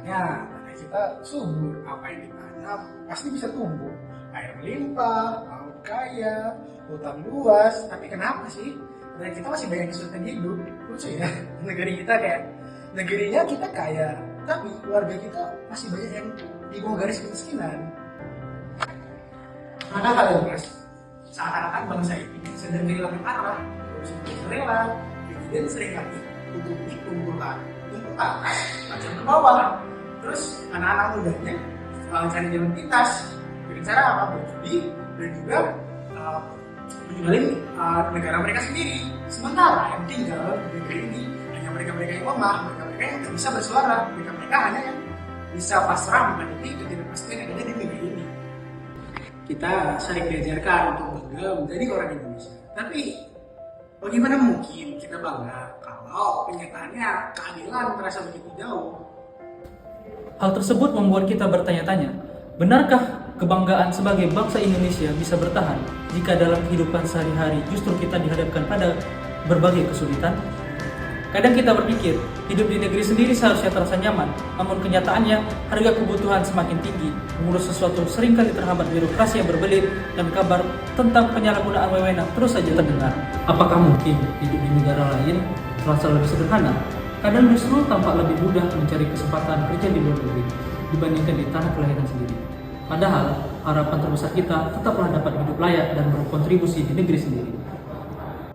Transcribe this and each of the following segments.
makanya kita subur, apa yang ditanam pasti bisa tumbuh. Air melimpah, laut kaya, hutan luas. Tapi kenapa sih kita masih banyak kesulitan hidup? Lucu ya, negerinya kita kaya, tapi keluarga kita masih banyak yang di bawah garis kemiskinan. Padahal ya mas, seakan-akan bangsa ini sedang kehilangan arah, terus rela, dan seringkali untuk dikumpulkan untuk ke atas, tajam ke bawah. Terus anak-anak mudanya cari jalan pintas dengan cara apa? Berjudi dan juga meninggalin negara mereka sendiri. Sementara yang tinggal di negeri ini hanya mereka-mereka yang lemah, mereka-mereka yang tidak bisa bersuara, mereka-mereka hanya yang bisa pasrah menghadapi ketidakpastian yang ada di negeri ini. Kita sering diajarkan untuk bangga menjadi orang Indonesia. Tapi bagaimana mungkin kita bangga kalau kenyataannya keadilan terasa begitu jauh? Hal tersebut membuat kita bertanya-tanya, benarkah kebanggaan sebagai bangsa Indonesia bisa bertahan jika dalam kehidupan sehari-hari justru kita dihadapkan pada berbagai kesulitan? Kadang kita berpikir, hidup di negeri sendiri seharusnya terasa nyaman, namun kenyataannya harga kebutuhan semakin tinggi, mengurus sesuatu seringkali terhambat birokrasi yang berbelit, dan kabar tentang penyalahgunaan wewenang terus saja terdengar. Apakah mungkin hidup di negara lain terasa lebih sederhana? Kadang justru tampak lebih mudah mencari kesempatan kerja di luar negeri dibandingkan di tanah kelahiran sendiri. Padahal, harapan terbesar kita tetaplah dapat hidup layak dan berkontribusi di negeri sendiri.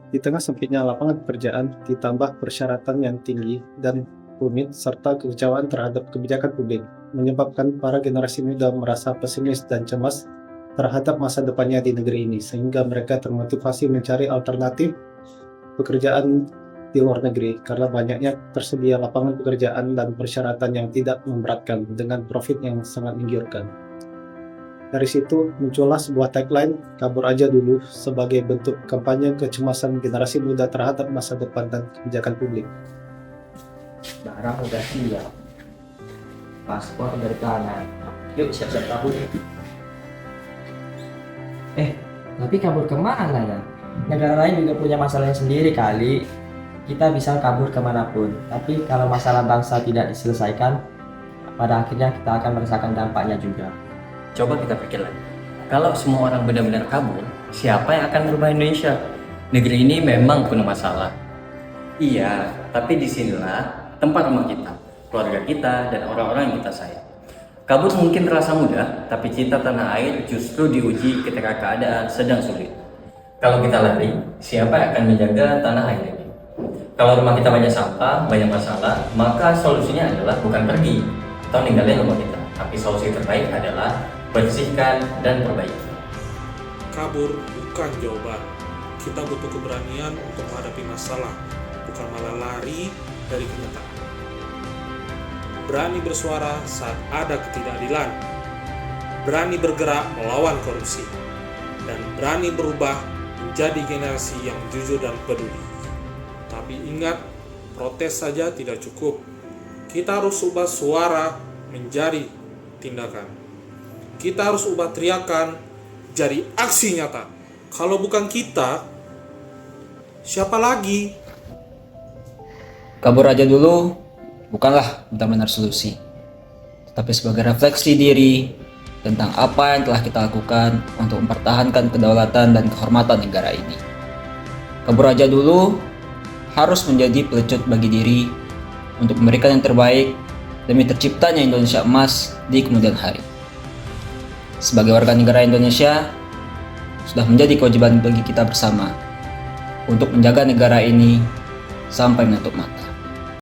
Di tengah sempitnya lapangan pekerjaan, ditambah persyaratan yang tinggi dan rumit serta kekecewaan terhadap kebijakan publik, menyebabkan para generasi muda merasa pesimis dan cemas terhadap masa depannya di negeri ini, sehingga mereka termotivasi mencari alternatif pekerjaan di luar negeri karena banyaknya tersedia lapangan pekerjaan dan persyaratan yang tidak memberatkan dengan profit yang sangat menggiurkan. Dari situ muncullah sebuah tagline "Kabur aja dulu" sebagai bentuk kampanye kecemasan generasi muda terhadap masa depan dan kebijakan publik. Barang udah siap, paspor dari kanan, yuk siap-siap kabur. Tapi kabur kemana ya? Negara lain juga punya masalahnya sendiri kali. Kita bisa kabur kemanapun, tapi kalau masalah bangsa tidak diselesaikan, pada akhirnya kita akan merasakan dampaknya juga. Coba kita pikir lagi, kalau semua orang benar-benar kabur, siapa yang akan merubah Indonesia? Negeri ini memang penuh masalah. Iya, tapi disinilah tempat rumah kita, keluarga kita, dan orang-orang yang kita sayang. Kabur mungkin terasa mudah, tapi cinta tanah air justru diuji ketika keadaan sedang sulit. Kalau kita lari, siapa yang akan menjaga tanah air ini? Kalau rumah kita banyak sampah, banyak masalah, maka solusinya adalah bukan pergi atau ninggalin rumah kita, tapi solusi terbaik adalah bersihkan dan perbaiki. Kabur bukan jawaban. Kita butuh keberanian untuk menghadapi masalah, bukan malah lari dari kenyataan. Berani bersuara saat ada ketidakadilan, berani bergerak melawan korupsi, dan berani berubah menjadi generasi yang jujur dan peduli. Tapi ingat, protes saja tidak cukup. Kita harus ubah suara menjadi tindakan. Kita harus ubah teriakan jadi aksi nyata. Kalau bukan kita, siapa lagi? Kabur aja dulu bukanlah benar-benar solusi, tetapi sebagai refleksi diri tentang apa yang telah kita lakukan untuk mempertahankan kedaulatan dan kehormatan negara ini. Kabur aja dulu harus menjadi pelecut bagi diri untuk memberikan yang terbaik demi terciptanya Indonesia emas di kemudian hari. Sebagai warga negara Indonesia, sudah menjadi kewajiban bagi kita bersama untuk menjaga negara ini sampai menutup mata.